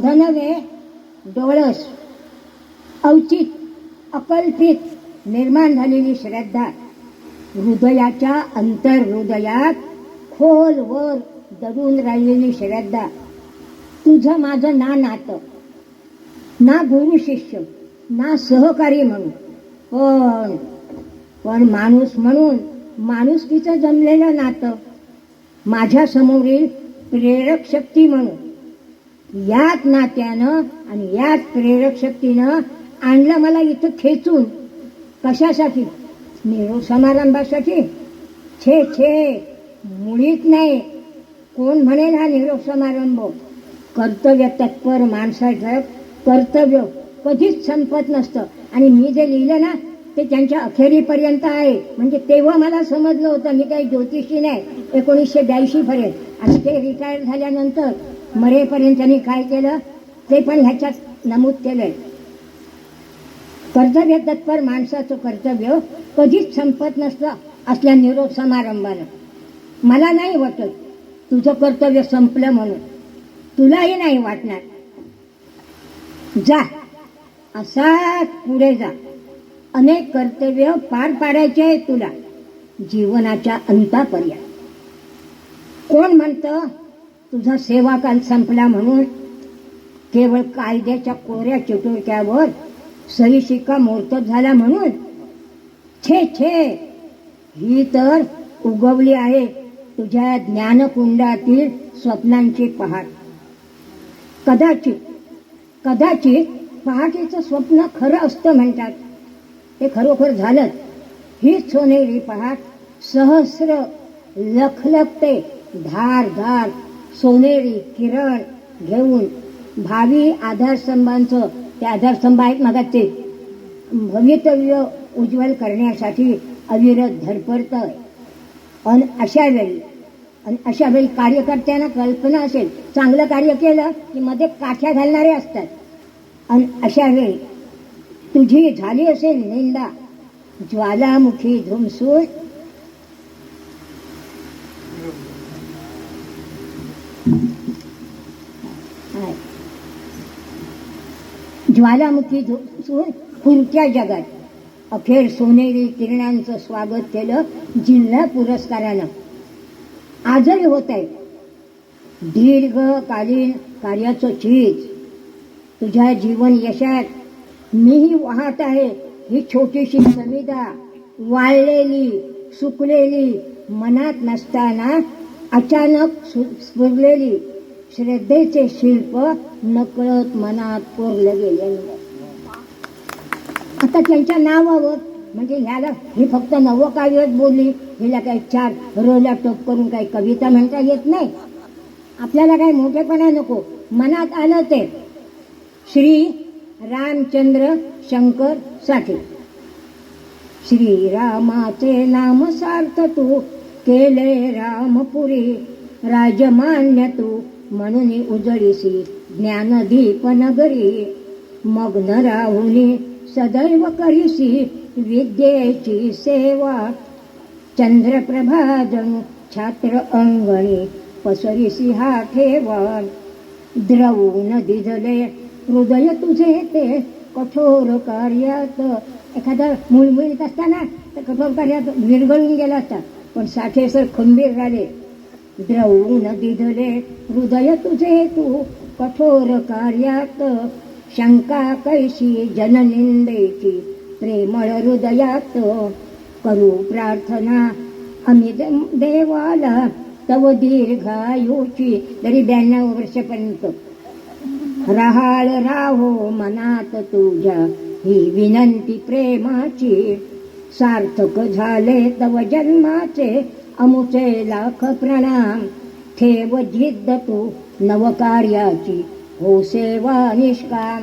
धनवे डोळस अवचित अकल्पित निर्माण झालेली श्रद्धा हृदयाच्या अंतर्हृदयात खोलवर दडून राहिलेली श्रद्धा तुझं माझं ना नातं ना गुरु शिष्य ना सहकारी म्हणून पण माणूस म्हणून माणुसकीचं जमलेलं नातं माझ्या समोरील प्रेरक शक्ती म्हणून याच नात्यानं आणि याच प्रेरक शक्तीनं आणलं मला इथं खेचून. कशासाठी? निरोप समारंभासाठी? छे छे मुळीच नाही. कोण म्हणेल हा निरोप समारंभ? कर्तव्य तत्पर माणसाचं कर्तव्य कधीच संपत नसतं. आणि मी जे लिहिलं ना ते त्यांच्या अखेरीपर्यंत आहे. म्हणजे तेव्हा मला समजलं होतं, मी काही ज्योतिषी नाही, 1982 पर्यंत. आणि ते रिटायर झाल्यानंतर मरेपर्यंत त्यांनी काय केलं ते पण ह्याच्यात नमूद केलंय. कर्तव्य तत्पर माणसाचं कर्तव्य कधीच संपत नसतं असल्या निरोप समारंभानं. मला नाही वाटत तुझं कर्तव्य संपलं म्हणून, तुलाही नाही वाटणार. जा असाच पुढे जा. अनेक कर्तव्य पार पाडायचे आहेत तुला जीवनाच्या अंतापर्यंत. कोण म्हणतं तुझा सेवाकाल संपला म्हणून? केवळ कायद्याच्या कोऱ्या चिटुरक्यावर सही शिक्का मोर्तब झाला म्हणून? छे छे ही तर उगवली आहे तुझ्या ज्ञानकुंडातील स्वप्नांची पहाट. कदाचित कदाचित पहाटेचं स्वप्न खरं असतं म्हणतात. ते खरोखर झालं. हीच सोनेरी पहाट सहस्र लखलखते धार धार सोनेरी किरण घेऊन भावी आधारस्तंभांचं, ते आधारस्तंभ आहेत मगाचे, भवितव्य उज्ज्वल करण्यासाठी अविरत धडपडतंय. अन अशा वेळी कार्यकर्त्यांना कल्पना असेल, चांगलं कार्य केलं की मध्ये काठ्या घालणारे असतात. आणि अशा वेळी तुझी झाली असेल निंदा, ज्वालामुखी धुमसून ज्वालामुखी धुमसून पुरत्या जगात अखेर सोनेरी किरणांचं स्वागत केलं जिल्हा पुरस्कारानं. आजही होत आहे दीर्घकालीन कार्याचं चीज तुझ्या जीवन यशात मीही वाहत आहे. ही छोटीशी समिधा वाळलेली सुकलेली मनात नसताना अचानक स्फुरलेली श्रद्धेचे शिल्प नकळत मनात कोरलं गेले. आता त्यांच्या नावावर म्हणजे ह्याला ही फक्त नवकाव्यच बोलली, हिला काही 4 रोला टोप करून काही कविता म्हणता येत नाही. आपल्याला काही मोठेपणा नको, मनात आलं ते. श्री रामचंद्र शंकर साठे. श्रीरामाचे नाम सार्थ तू केले रामपुरी, राजमान्य तू म्हणून उजळीसी ज्ञानदीप नगरी. मग्न राहुनी सदैव करीसी विद्येची सेवा, चंद्रप्रभा जणू छात्र अंगणी पसरीसी हा ठेवा. द्रवून दिजले हृदय तुझे ते कठोर कार्यात. एखादा मुळमुळीत असताना तर कठोर कार्यात विरघळून गेला असता, पण साठे सर खंबीर झाले. द्रवून दिजले हृदय तुझे तू कठोर कार्यात, शंका कैशी जननिंदेची प्रेमळ हृदयात. करू प्रार्थना आम्ही देवाला तव दीर्घायुची, तरी 92 वर्षापर्यंत रहाळ राहो मनात तुझ्या ही विनंती प्रेमाची. सार्थक झाले तव जन्माचे अमुचे लाख प्रणाम. ठेव जिद्द तू नवकार्याची हो सेवा निष्काम.